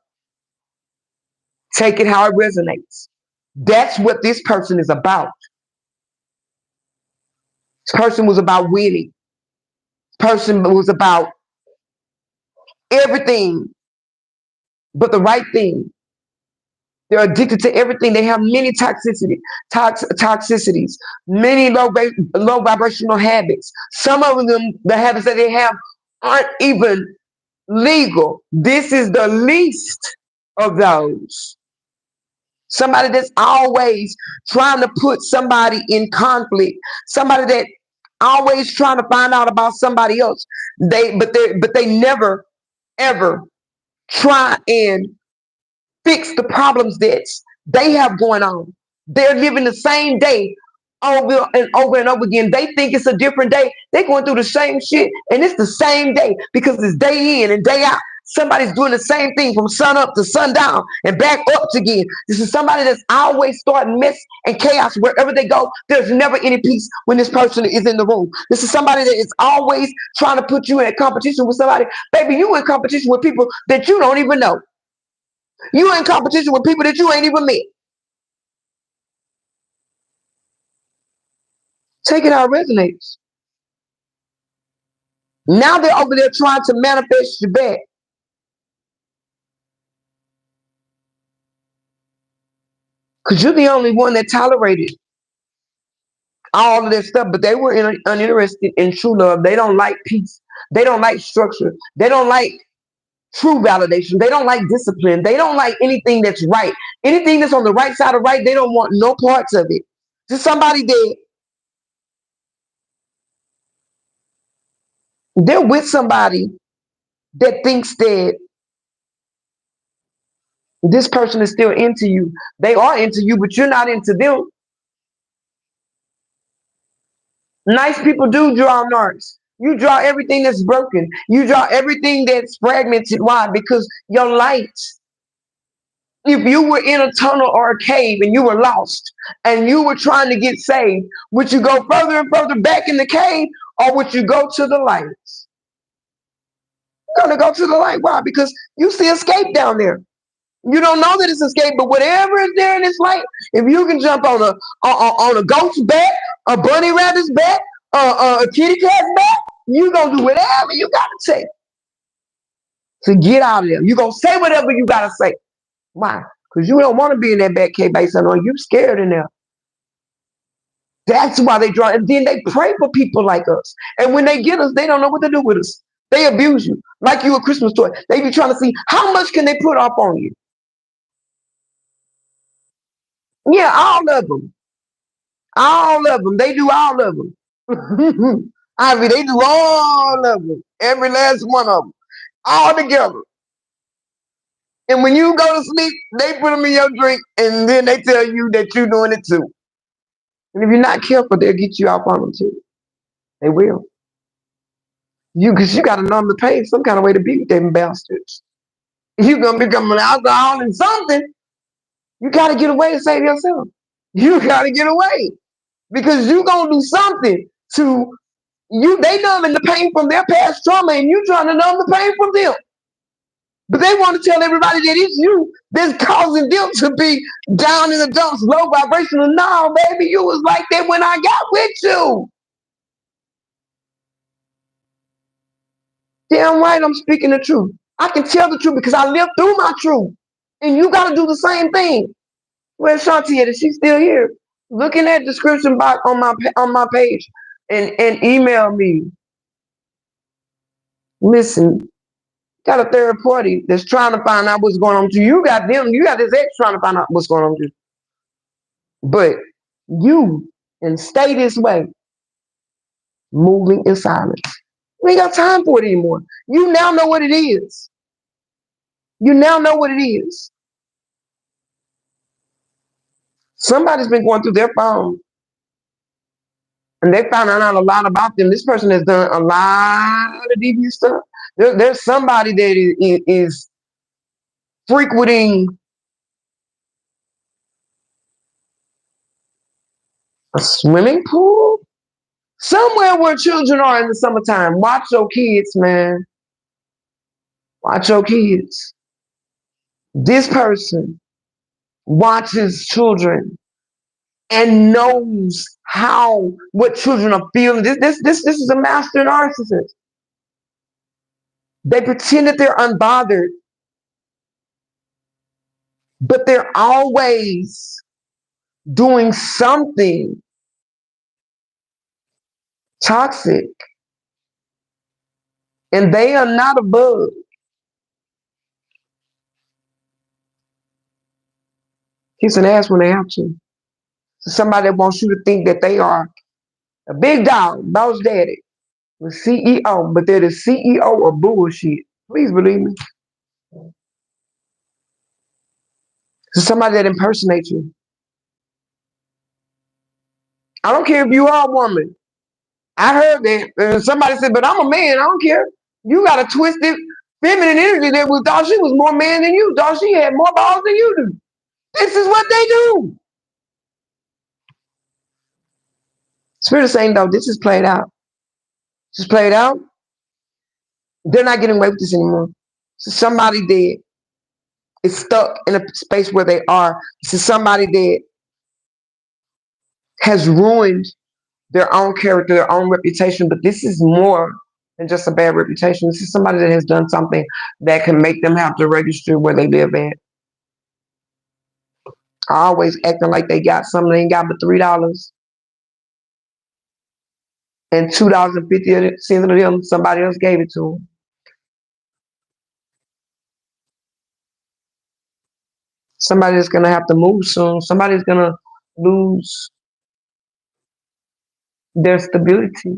Take it how it resonates. That's what this person is about. This person was about winning. This person was about everything but the right thing. They're addicted to everything. They have many toxicities, many low vibrational habits. Some of them, the habits that they have aren't even legal. This is the least of those. Somebody that's always trying to put somebody in conflict. Somebody that always trying to find out about somebody else. But they never ever try and fix the problems that they have going on. They're living the same day over and over and over again. They think it's a different day. They're going through the same shit, and it's the same day because it's day in and day out. Somebody's doing the same thing from sun up to sundown and back up again. This is somebody that's always starting mess and chaos wherever they go. There's never any peace when this person is in the room. This is somebody that is always trying to put you in a competition with somebody. Baby, you in competition with people that you don't even know. You in competition with people that you ain't even met. Take it how it resonates. Now they're over there trying to manifest you back. Because you're the only one that tolerated all of that stuff, but they were uninterested in true love. They don't like peace. They don't like structure. They don't like true validation. They don't like discipline. They don't like anything that's right. Anything that's on the right side of right, they don't want no parts of it. Just somebody that they're with somebody that thinks that this person is still into you. They are into you, but you're not into them. Nice people do draw narcs. You draw everything that's broken. You draw everything that's fragmented. Why? Because your light. If you were in a tunnel or a cave and you were lost and you were trying to get saved, would you go further and further back in the cave, or would you go to the light? You're going to go to the light. Why? Because you see escape down there. You don't know that it's escape, but whatever is there in this light, if you can jump on a ghost's back, a bunny rabbit's back, a kitty cat's back, you gonna do whatever you gotta say to get out of there. You gonna say whatever you gotta say. Why? Because you don't want to be in that back cave by yourself. You scared in there. That's why they draw. And then they pray for people like us. And when they get us, they don't know what to do with us. They abuse you like you a Christmas toy. They be trying to see how much can they put off on you. Yeah, all of them. All of them. They do all of them. Ivy, they do all of them. Every last one of them. All together. And when you go to sleep, they put them in your drink, and then they tell you that you're doing it too. And if you're not careful, they'll get you off on them too. They will. Because you got to numb the pain some kind of way to beat them bastards. If you're going to become an alcoholic and something, you got to get away to save yourself. You got to get away. Because you're going to do something to you. They numbing the pain from their past trauma, and you trying to numb the pain from them. But they want to tell everybody that it's you that's causing them to be down in the dumps, low vibrational. No, baby, you was like that when I got with you. Damn right, I'm speaking the truth. I can tell the truth because I lived through my truth. And you got to do the same thing. Where's Shanti at? Is she still here? Look in that description box on my page and email me. Listen, got a third party that's trying to find out what's going on with you. You got this ex trying to find out what's going on with you. But you, and stay this way, moving in silence. We ain't got time for it anymore. You now know what it is. You now know what it is. Somebody's been going through their phone and they found out a lot about them. This person has done a lot of deviant stuff. There's somebody that is frequenting a swimming pool somewhere where children are in the summertime. Watch your kids, man. Watch your kids. This person watches children and knows what children are feeling. This is a master narcissist. They pretend that they're unbothered, but they're always doing something toxic. And they are not above. Kiss an ass when they have to. Somebody that wants you to think that they are a big dog, boss daddy, the CEO, but they're the CEO of bullshit. Please believe me. So somebody that impersonates you. I don't care if you are a woman. I heard that somebody said, but I'm a man. I don't care. You got a twisted feminine energy that thought she was more man than you. Thought she had more balls than you do. This is what they do. Spirit is saying, though, this is played out. This is played out. They're not getting away with this anymore. So somebody that is stuck in a space where they are. This is somebody that has ruined their own character, their own reputation. But this is more than just a bad reputation. This is somebody that has done something that can make them have to register where they live at. Always acting like they got something they ain't got but $3. And $2.50 of them, somebody else gave it to them. Somebody's going to have to move soon. Somebody's going to lose their stability.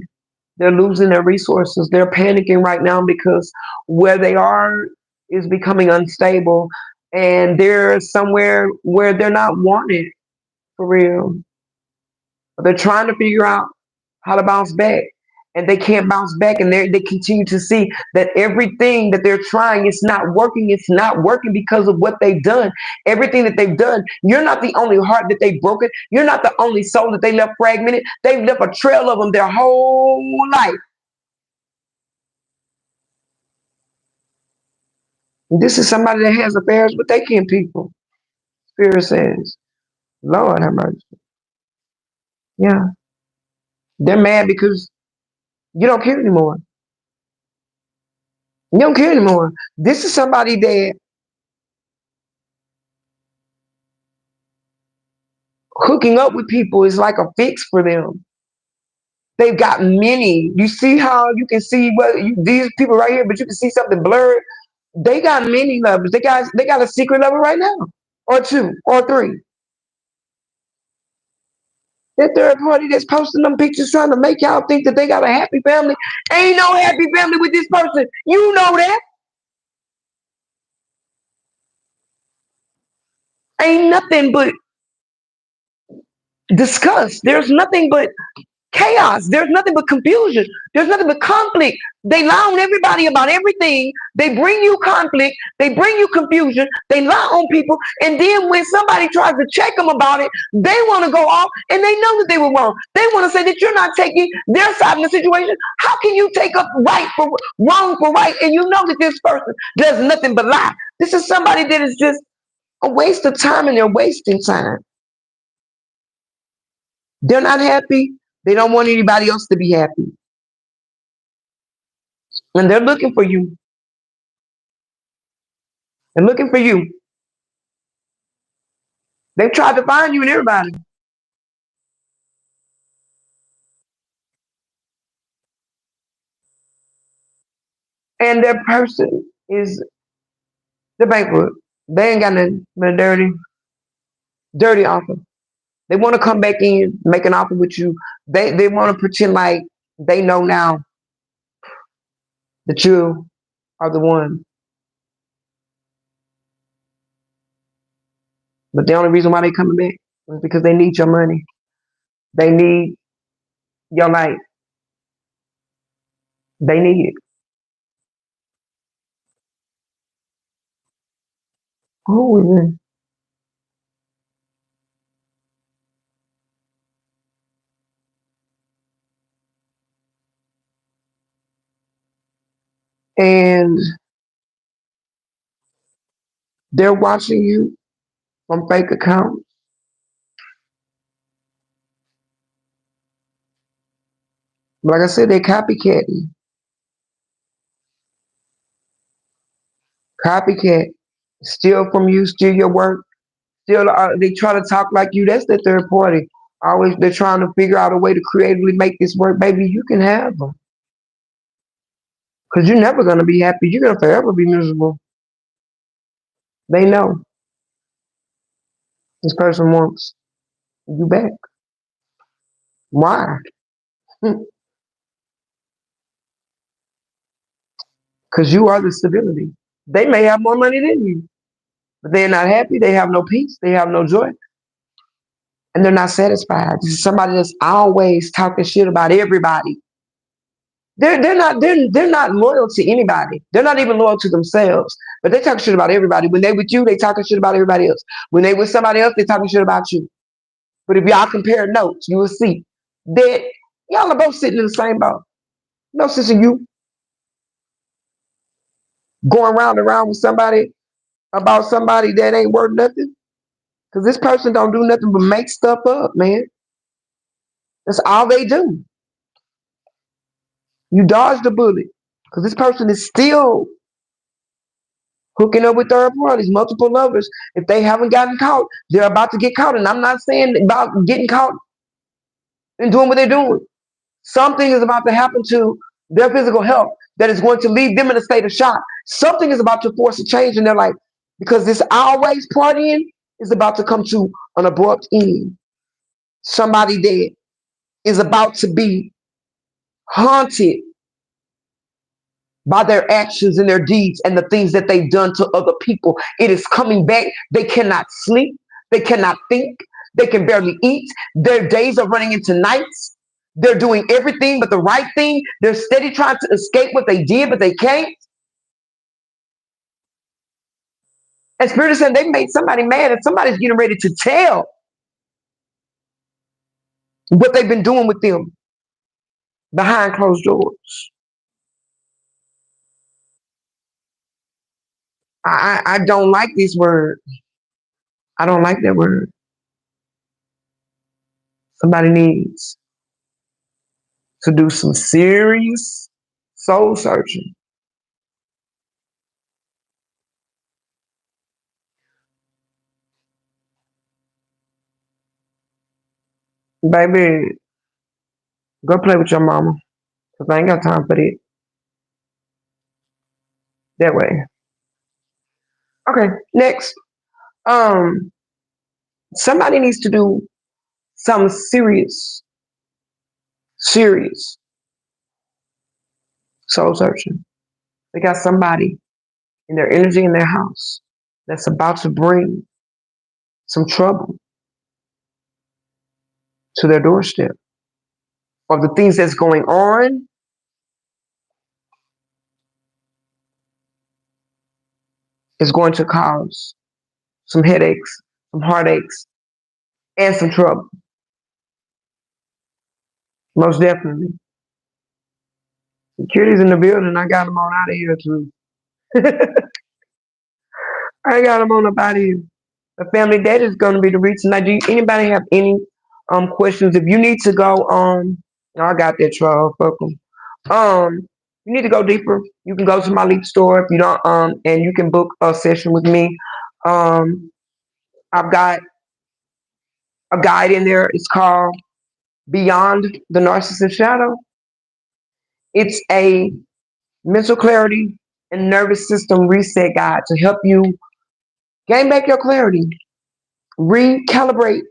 They're losing their resources. They're panicking right now because where they are is becoming unstable. And they're somewhere where they're not wanted for real. They're trying to figure out how to bounce back. And they can't bounce back, and they continue to see that everything that they're trying is not working. It's not working because of what they've done. Everything that they've done, you're not the only heart that they've broken. You're not the only soul that they left fragmented. They've left a trail of them their whole life. This is somebody that has affairs with their kin people. Spirit says, Lord have mercy. Yeah. They're mad because you don't care anymore. You don't care anymore. This is somebody that hooking up with people is like a fix for them. They've got many. You see how you can see these people right here, but you can see something blurred. They got many lovers. They got a secret lover right now, or two, or three. That third party that's posting them pictures trying to make y'all think that they got a happy family. Ain't no happy family with this person. You know that. Ain't nothing but disgust. There's nothing but chaos. There's nothing but confusion. There's nothing but conflict. They lie on everybody about everything. They bring you conflict. They bring you confusion. They lie on people. And then when somebody tries to check them about it, they want to go off and they know that they were wrong. They want to say that you're not taking their side in the situation. How can you take up right for wrong for right? And you know that this person does nothing but lie. This is somebody that is just a waste of time, and they're wasting time. They're not happy. They don't want anybody else to be happy. And they're looking for you. They're looking for you. They've tried to find you in everybody. And their person is the bankrupt. They ain't got nothing but a dirty offer. They want to come back in, make an offer with you. They want to pretend like they know now that you are the one. But the only reason why they coming back is because they need your money. They need your life. They need it. Oh, and they're watching you from fake accounts. Like I said, they copycatting. Copycat. Steal from you, steal your work. Still, they try to talk like you. That's the third party. Always, they're trying to figure out a way to creatively make this work. Baby, you can have them. Because you're never going to be happy. You're going to forever be miserable. They know this person wants you back. Why? Because you are the stability. They may have more money than you, but they're not happy. They have no peace. They have no joy. And they're not satisfied. This is somebody that's always talking shit about everybody. They're not loyal to anybody. They're not even loyal to themselves. But they talk shit about everybody. When they with you, they talking shit about everybody else. When they with somebody else, they talking shit about you. But if y'all compare notes, you will see that y'all are both sitting in the same boat. No sense in you going round and round with somebody about somebody that ain't worth nothing. Because this person don't do nothing but make stuff up, man. That's all they do. You dodge the bullet. Because this person is still hooking up with third parties, multiple lovers. If they haven't gotten caught, they're about to get caught. And I'm not saying about getting caught and doing what they're doing. Something is about to happen to their physical health that is going to leave them in a state of shock. Something is about to force a change in their life because this always partying is about to come to an abrupt end. Somebody that is about to be haunted by their actions and their deeds and the things that they've done to other people. It is coming back. They cannot sleep. They cannot think. They can barely eat. Their days are running into nights. They're doing everything but the right thing. They're steady trying to escape what they did, but they can't. And Spirit is saying they made somebody mad and somebody's getting ready to tell what they've been doing with them behind closed doors. I don't like this word. I don't like that word. Somebody needs to do some serious soul searching. Baby, go play with your mama. Because I ain't got time for that. That way. Okay, next. Um, Somebody needs to do some serious soul searching. They got somebody in their energy in their house that's about to bring some trouble to their doorstep. Or the things that's going on is going to cause some headaches, some heartaches, and some trouble. Most definitely. Security's in the building. I got them on out of here too. I got them on up out of here. The family date is going to be the reason. Now, do anybody have any questions? If you need to go I got that trouble. Fuck 'em. You need to go deeper. You can go to my Leap store if you don't and you can book a session with me. I've got a guide in there. It's called Beyond the Narcissist Shadow. It's a mental clarity and nervous system reset guide to help you gain back your clarity, recalibrate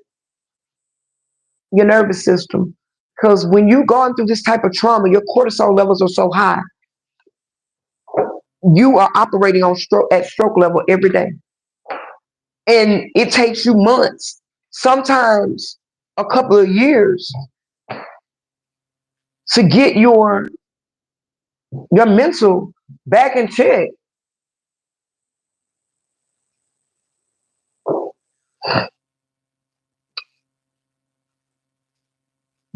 your nervous system. Because when you're going through this type of trauma, your cortisol levels are so high. You are operating on stroke level every day. And it takes you months, sometimes a couple of years, to get your mental back in check.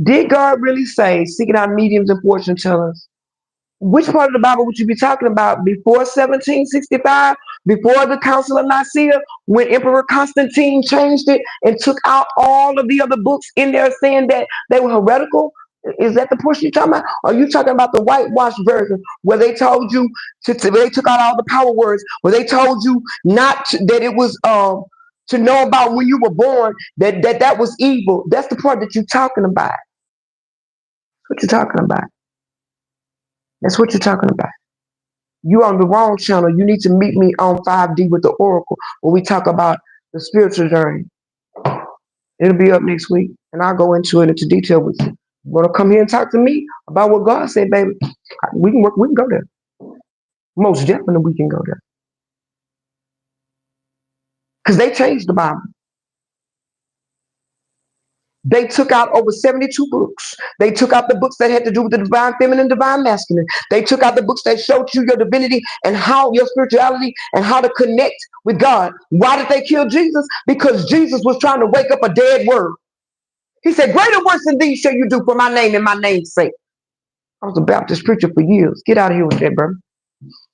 Did God really say, seeking out mediums and fortune tellers? Which part of the Bible would you be talking about? Before 1765? Before the Council of Nicaea? When Emperor Constantine changed it and took out all of the other books in there saying that they were heretical? Is that the portion you're talking about? Or are you talking about the whitewashed version where they told you where they took out all the power words, where they told you not to, that it was to know about when you were born, that was evil? That's the part that you're talking about. What you're talking about. That's what you're talking about. You on the wrong channel. You need to meet me on 5D with the Oracle, where we talk about the spiritual journey. It'll be up next week, and I'll go into it into detail with you. You want to come here and talk to me about what God said, baby? We can work. We can go there. Most definitely, we can go there because they changed the Bible. They took out over 72 books. They took out the books that had to do with the divine feminine, divine masculine. They took out the books that showed you your divinity and how your spirituality and how to connect with God. Why did they kill Jesus? Because Jesus was trying to wake up a dead world. He said, greater works than these shall you do for my name and my name's sake. I was a Baptist preacher for years. Get out of here with that, brother.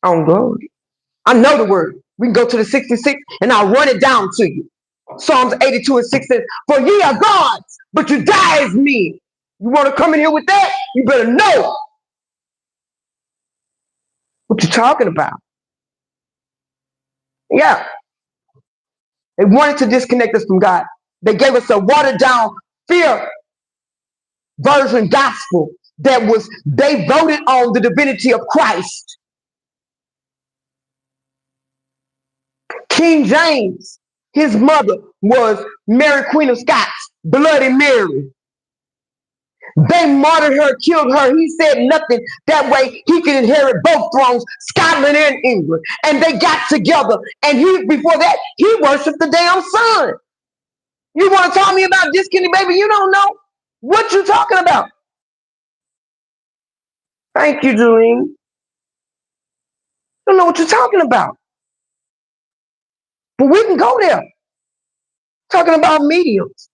On glory. I know the word. We can go to the 66 and I'll run it down to you. Psalms 82 and 6 says, for ye are gods, but you die as men. You want to come in here with that? You better know what you're talking about. Yeah. They wanted to disconnect us from God. They gave us a watered down fear version gospel they voted on the divinity of Christ. King James, his mother was Mary Queen of Scots, Bloody Mary. They martyred her, killed her. He said nothing. That way he could inherit both thrones, Scotland and England. And they got together. And before that, he worshiped the damn sun. You want to tell me about this, Kenny, baby? You don't know what you talking about. Thank you, Julene. You don't know what you're talking about. But we can go there. Talking about mediums.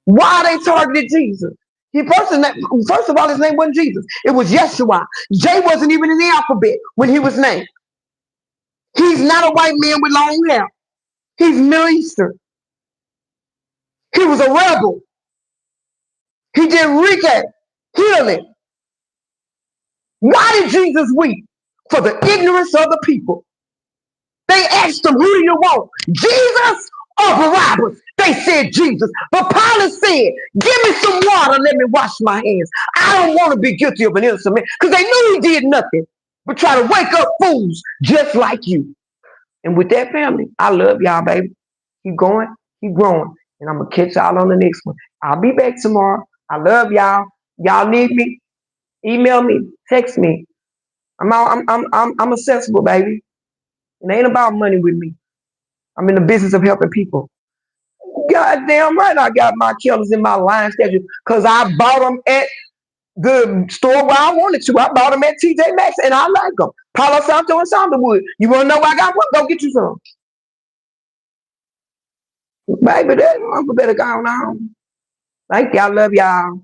Why they targeted Jesus? First of all, his name wasn't Jesus. It was Yeshua. J wasn't even in the alphabet when he was named. He's not a white man with long hair. He's Middle Eastern. He was a rebel. He did recap, healing. Why did Jesus weep? For the ignorance of the people. They asked him, who do you want? Jesus or Barabbas? They said Jesus. But Pilate said, give me some water, let me wash my hands. I don't want to be guilty of an innocent man. Because they knew he did nothing but try to wake up fools just like you. And with that, family, I love y'all, baby. Keep going, keep growing. And I'm going to catch y'all on the next one. I'll be back tomorrow. I love y'all. Y'all need me? Email me, text me. I'm accessible, baby. It ain't about money with me. I'm in the business of helping people. God damn right I got my killers in my line schedule because I bought them at the store where I wanted to. I bought them at TJ Maxx and I like them. Palo Santo and Sandalwood. You want to know I got one? Go get you some. Baby, that Uncle better go on. Thank y'all. Love y'all.